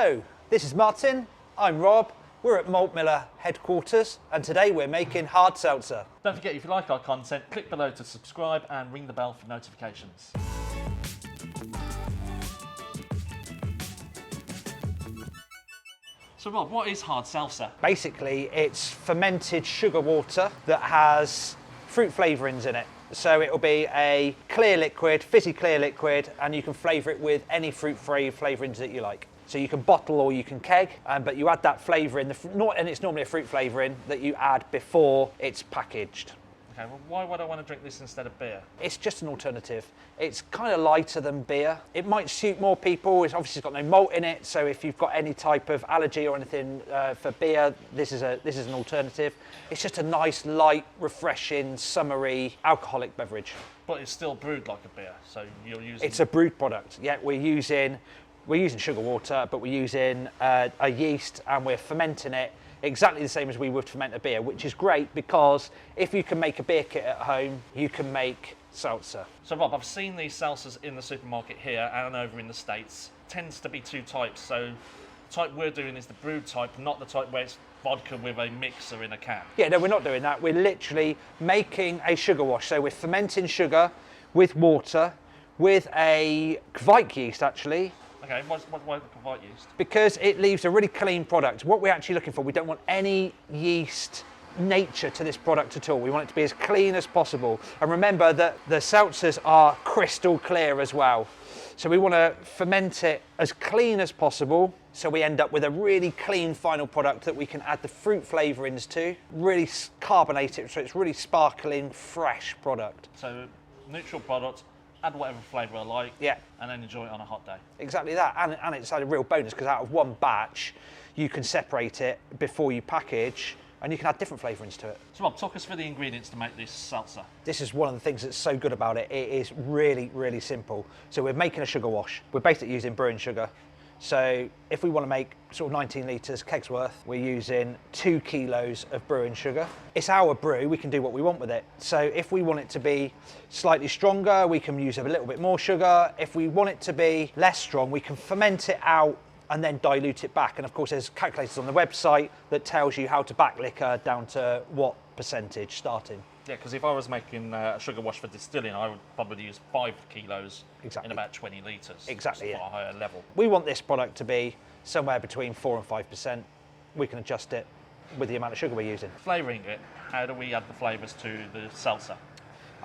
Hello, this is Martin, I'm Rob, we're at Malt Miller headquarters and today we're making hard seltzer. Don't forget, if you like our content, click below to subscribe and ring the bell for notifications. So Rob, what is hard seltzer? Basically it's fermented sugar water that has fruit flavourings in it. So it'll be a clear liquid, fizzy clear liquid, and you can flavour it with any fruit flavourings that you like. So you can bottle or you can keg, but you add that flavour in, and it's normally a fruit flavouring that you add before it's packaged. Okay, well why would I want to drink this instead of beer? It's just an alternative. It's kind of lighter than beer. It might suit more people. It's obviously got no malt in it, so if you've got any type of allergy or anything for beer, this is an alternative. It's just a nice, light, refreshing, summery, alcoholic beverage. But it's still brewed like a beer, so you're using... It's a brewed product. Yeah, we're using sugar water, but we're using a yeast and we're fermenting it exactly the same as we would ferment a beer, which is great because if you can make a beer kit at home, you can make seltzer. So Rob, I've seen these seltzers in the supermarket here and over in the States. Tends to be two types, so the type we're doing is the brewed type, not the type where it's vodka with a mixer in a can. Yeah, no, we're not doing that. We're literally making a sugar wash. So we're fermenting sugar with water, with a Kveik yeast actually. Okay, why the Kveik yeast? Because it leaves a really clean product. What we're actually looking for, we don't want any yeast nature to this product at all. We want it to be as clean as possible. And remember that the seltzers are crystal clear as well. So we want to ferment it as clean as possible. So we end up with a really clean final product that we can add the fruit flavourings to, really carbonate it so it's really sparkling, fresh product. So neutral product, add whatever flavour I like, yeah, and then enjoy it on a hot day. Exactly that, and it's a real bonus because out of one batch, you can separate it before you package, and you can add different flavourings to it. So Rob, talk us through the ingredients to make this seltzer. This is one of the things that's so good about it. It is really, really simple. So we're making a sugar wash. We're basically using brewing sugar. So if we want to make sort of 19 litres kegs worth, we're using 2 kilos of brewing sugar. It's our brew, we can do what we want with it. So if we want it to be slightly stronger, we can use a little bit more sugar. If we want it to be less strong, we can ferment it out and then dilute it back. And of course there's calculators on the website that tells you how to back liquor down to what percentage starting. Yeah, because if I was making a sugar wash for distilling, I would probably use 5 kilos exactly. in about 20 litres. Exactly, yeah. Far higher level. We want this product to be somewhere between 4 and 5%. We can adjust it with the amount of sugar we're using. Flavouring it, how do we add the flavours to the seltzer?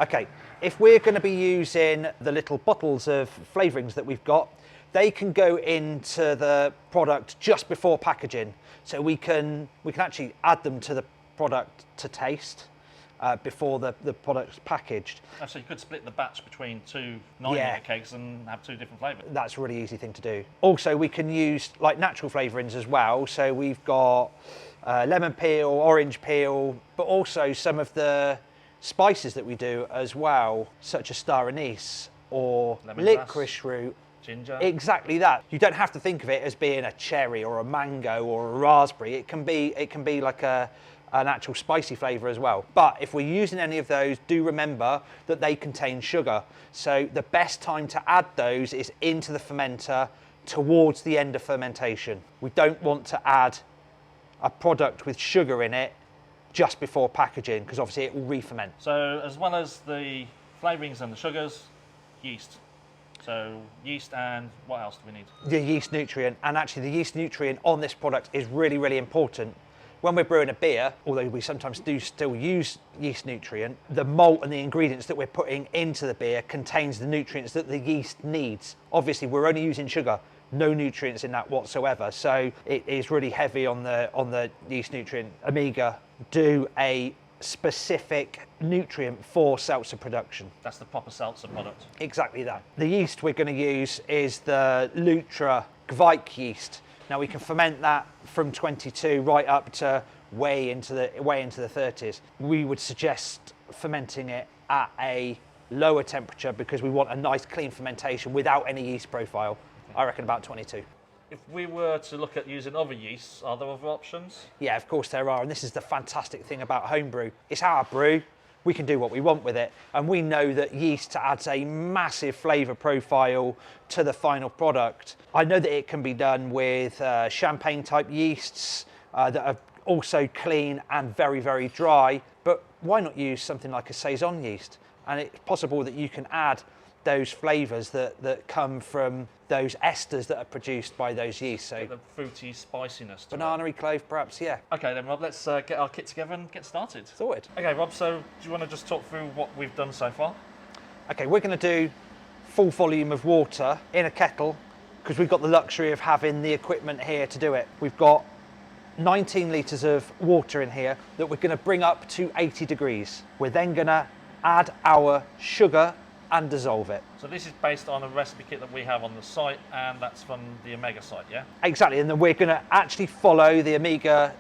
Okay, if we're going to be using the little bottles of flavourings that we've got, they can go into the product just before packaging. So we can actually add them to the product to taste. Before the product's packaged. Oh, so you could split the batch between 2 9-litre kegs and have 2 different flavours. That's a really easy thing to do. Also, we can use like natural flavourings as well. So we've got lemon peel, orange peel, but also some of the spices that we do as well, such as star anise or licorice root. Ginger. Exactly that. You don't have to think of it as being a cherry or a mango or a raspberry. It can be like an actual spicy flavour as well. But if we're using any of those, do remember that they contain sugar. So the best time to add those is into the fermenter towards the end of fermentation. We don't want to add a product with sugar in it just before packaging because obviously it will re-ferment. So as well as the flavourings and the sugars, yeast. So yeast, and what else do we need? The yeast nutrient, and actually the yeast nutrient on this product is really, really important. When we're brewing a beer, although we sometimes do still use yeast nutrient, the malt and the ingredients that we're putting into the beer contains the nutrients that the yeast needs. Obviously, we're only using sugar, no nutrients in that whatsoever. So it is really heavy on the yeast nutrient. Amiga do a specific nutrient for seltzer production. That's the proper seltzer product. Exactly that. The yeast we're going to use is the Lutra Kveik yeast. Now we can ferment that from 22 right up to way into the 30s. We would suggest fermenting it at a lower temperature because we want a nice clean fermentation without any yeast profile. I reckon about 22. If we were to look at using other yeasts, are there other options? Yeah, of course there are, and this is the fantastic thing about Homebrew. It's our brew. we can do what we want with it. And we know that yeast adds a massive flavour profile to the final product. I know that it can be done with champagne type yeasts that are also clean and very, very dry, but why not use something like a Saison yeast? And it's possible that you can add those flavours that come from those esters that are produced by those yeasts. So the fruity spiciness to banana-y clove, perhaps, yeah. Okay then, Rob, let's get our kit together and get started. Sorted. Okay, Rob, so do you want to just talk through what we've done so far? Okay, we're going to do full volume of water in a kettle because we've got the luxury of having the equipment here to do it. We've got 19 litres of water in here that we're going to bring up to 80 degrees. We're then going to add our sugar and dissolve it. So this is based on a recipe kit that we have on the site, and that's from the Omega site, yeah? Exactly, and then we're going to actually follow the Omega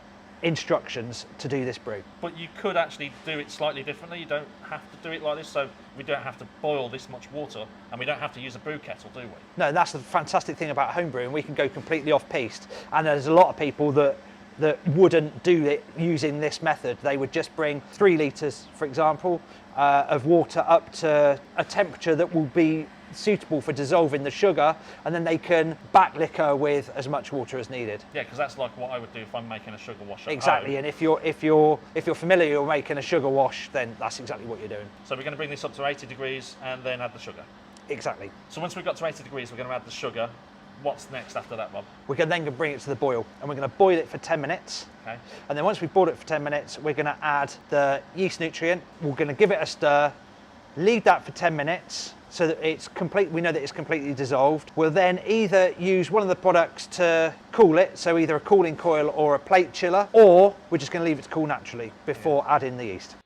instructions to do this brew. But you could actually do it slightly differently. You don't have to do it like this, so we don't have to boil this much water, and we don't have to use a brew kettle, do we? No, that's the fantastic thing about homebrewing. We can go completely off-piste, and there's a lot of people that wouldn't do it using this method. They would just bring 3 litres, for example, of water up to a temperature that will be suitable for dissolving the sugar, and then they can back liquor with as much water as needed. Yeah, because that's like what I would do if I'm making a sugar wash at Exactly, home. and if you're familiar with making a sugar wash, then that's exactly what you're doing. So we're going to bring this up to 80 degrees and then add the sugar. Exactly. So once we've got to 80 degrees, we're going to add the sugar. What's next after that, Rob? We're then going to bring it to the boil, and we're going to boil it for 10 minutes. Okay. And then once we've boiled it for 10 minutes, we're going to add the yeast nutrient. We're going to give it a stir, leave that for 10 minutes so that it's complete. We know that it's completely dissolved. We'll then either use one of the products to cool it, so either a cooling coil or a plate chiller, or we're just going to leave it to cool naturally before adding the yeast.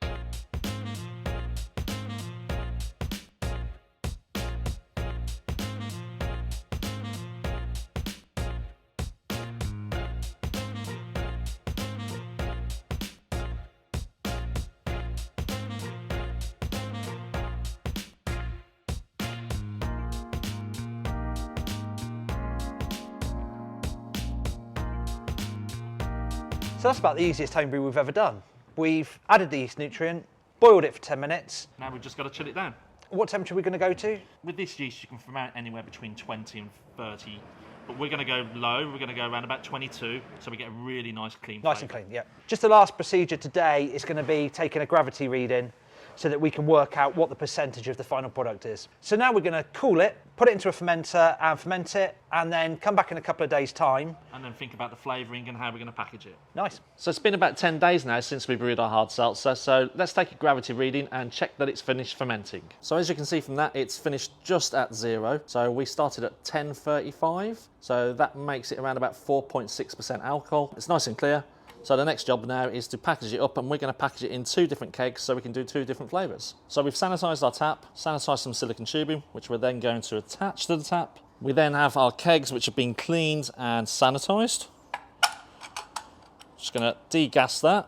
So that's about the easiest homebrew we've ever done. We've added the yeast nutrient, boiled it for 10 minutes. Now we've just got to chill it down. What temperature are we going to go to? With this yeast, you can ferment anywhere between 20 and 30, but we're going to go low. We're going to go around about 22, so we get a really nice clean Nice and clean, yeah. Just the last procedure today is going to be taking a gravity reading so that we can work out what the percentage of the final product is. So now we're going to cool it, put it into a fermenter and ferment it, and then come back in a couple of days' time. And then think about the flavouring and how we're going to package it. Nice. So it's been about 10 days now since we brewed our hard seltzer, so let's take a gravity reading and check that it's finished fermenting. So as you can see from that, it's finished just at 0. So we started at 1035, so that makes it around about 4.6% alcohol. It's nice and clear. So the next job now is to package it up, and we're going to package it in 2 different kegs so we can do 2 different flavours. So we've sanitised our tap, sanitised some silicone tubing, which we're then going to attach to the tap. We then have our kegs, which have been cleaned and sanitised. Just going to degas that.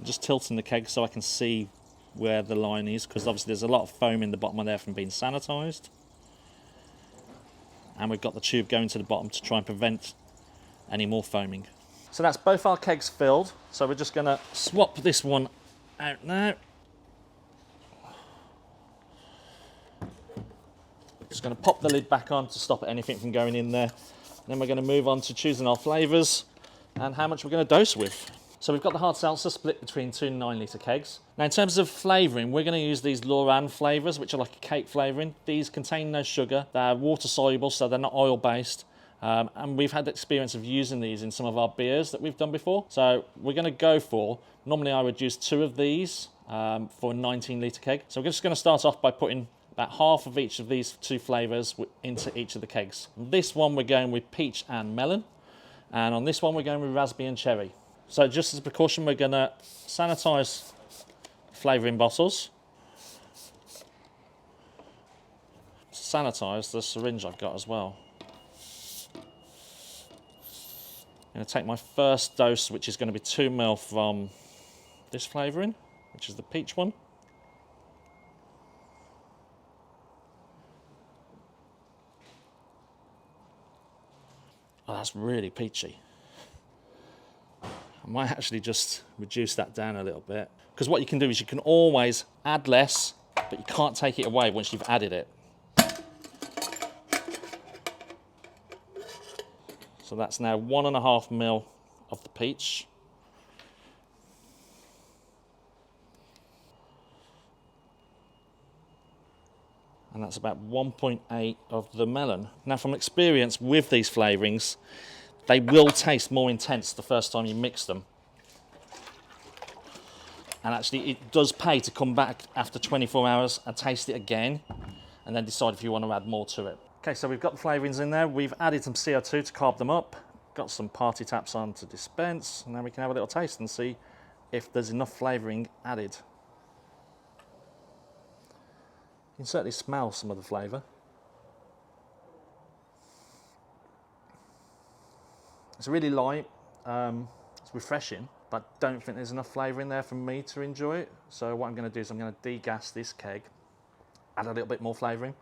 Just tilting the keg so I can see where the line is, because obviously there's a lot of foam in the bottom of there from being sanitised. And we've got the tube going to the bottom to try and prevent any more foaming. So that's both our kegs filled, so we're just going to swap this one out now. Just going to pop the lid back on to stop anything from going in there. Then we're going to move on to choosing our flavours and how much we're going to dose with. So we've got the hard seltzer split between 2 9-litre kegs. Now in terms of flavouring, we're going to use these Loran flavours, which are like a cake flavouring. These contain no sugar, they're water soluble, so they're not oil based. And we've had the experience of using these in some of our beers that we've done before. So we're going to go for, normally I would use 2 of these for a 19-litre keg. So we're just going to start off by putting about half of each of these 2 flavours into each of the kegs. On this one we're going with peach and melon, and on this one we're going with raspberry and cherry. So just as a precaution, we're going to sanitise flavouring bottles. Sanitise the syringe I've got as well. I'm going to take my first dose, which is going to be 2 ml from this flavouring. which is the peach one. Oh, that's really peachy. I might actually just reduce that down a little bit, because what you can do is you can always add less, but you can't take it away once you've added it. So that's now 1.5 ml of the peach. And that's about 1.8 of the melon. Now, from experience with these flavourings, they will taste more intense the first time you mix them. And actually, it does pay to come back after 24 hours and taste it again, and then decide if you want to add more to it. Okay, so we've got the flavourings in there. We've added some CO2 to carb them up. Got some party taps on to dispense. And now we can have a little taste and see if there's enough flavouring added. You can certainly smell some of the flavour. It's really light, it's refreshing, but I don't think there's enough flavour in there for me to enjoy it. So what I'm going to do is I'm going to degas this keg, add a little bit more flavouring.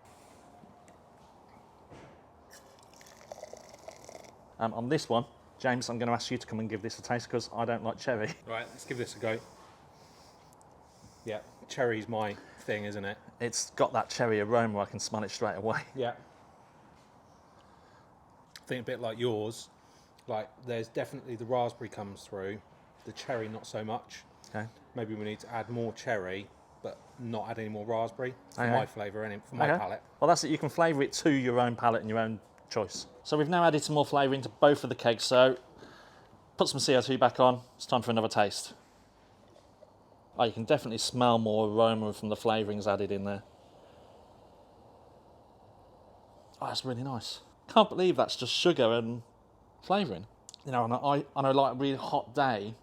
On this one, James, I'm going to ask you to come and give this a taste because I don't like cherry. Right, let's give this a go. Yeah, cherry's my thing, isn't it? It's got that cherry aroma, I can smell it straight away. Yeah. I think a bit like yours, like there's definitely the raspberry comes through, the cherry not so much. Okay. Maybe we need to add more cherry, but not add any more raspberry for Okay. my flavour and for my palate. Well, that's it. You can flavour it to your own palate and your own choice. So we've now added some more flavour into both of the kegs, so put some CO2 back on. It's time for another taste. Oh, you can definitely smell more aroma from the flavourings added in there. Oh, that's really nice. Can't believe that's just sugar and flavouring. You know, on a like really hot day,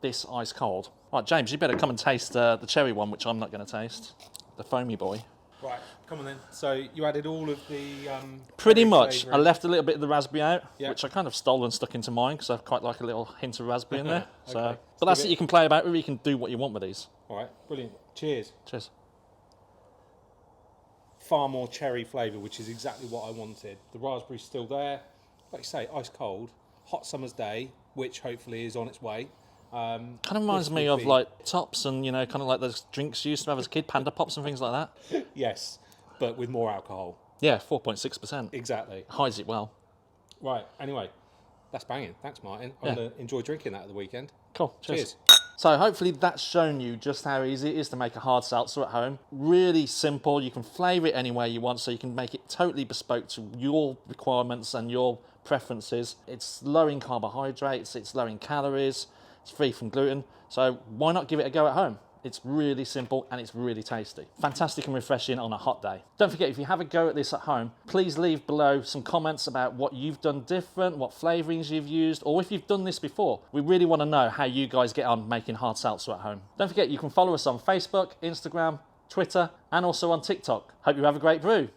this ice cold. Right, James, you better come and taste the cherry one, which I'm not going to taste. The foamy boy. Right, come on then. So you added all of the... Pretty cherry much. flavouring. I left a little bit of the raspberry out, Yeah. which I kind of stole and stuck into mine because I quite like a little hint of raspberry in there. Okay. So, but that's it. You can play about with it. You can do what you want with these. All right, brilliant. Cheers. Cheers. Far more cherry flavour, which is exactly what I wanted. The raspberry's still there. Like you say, ice cold. Hot summer's day, which hopefully is on its way. Kind of reminds me of like Tops and, you know, kind of like those drinks you used to have as a kid, Panda Pops and things like that. Yes, but with more alcohol. Yeah, 4.6%. Exactly. Hides it well. Right, anyway, that's banging. Thanks, Martin. I'm Yeah. going to enjoy drinking that at the weekend. Cool. Cheers. Cheers. So hopefully that's shown you just how easy it is to make a hard seltzer at home. Really simple. You can flavour it any way you want, so you can make it totally bespoke to your requirements and your preferences. It's low in carbohydrates, it's low in calories, it's free from gluten. So why not give it a go at home? It's really simple and it's really tasty. Fantastic and refreshing on a hot day. Don't forget, if you have a go at this at home, please leave below some comments about what you've done different, what flavourings you've used, or if you've done this before. We really want to know how you guys get on making hard seltzer at home. Don't forget, you can follow us on Facebook, Instagram, Twitter, and also on TikTok. Hope you have a great brew.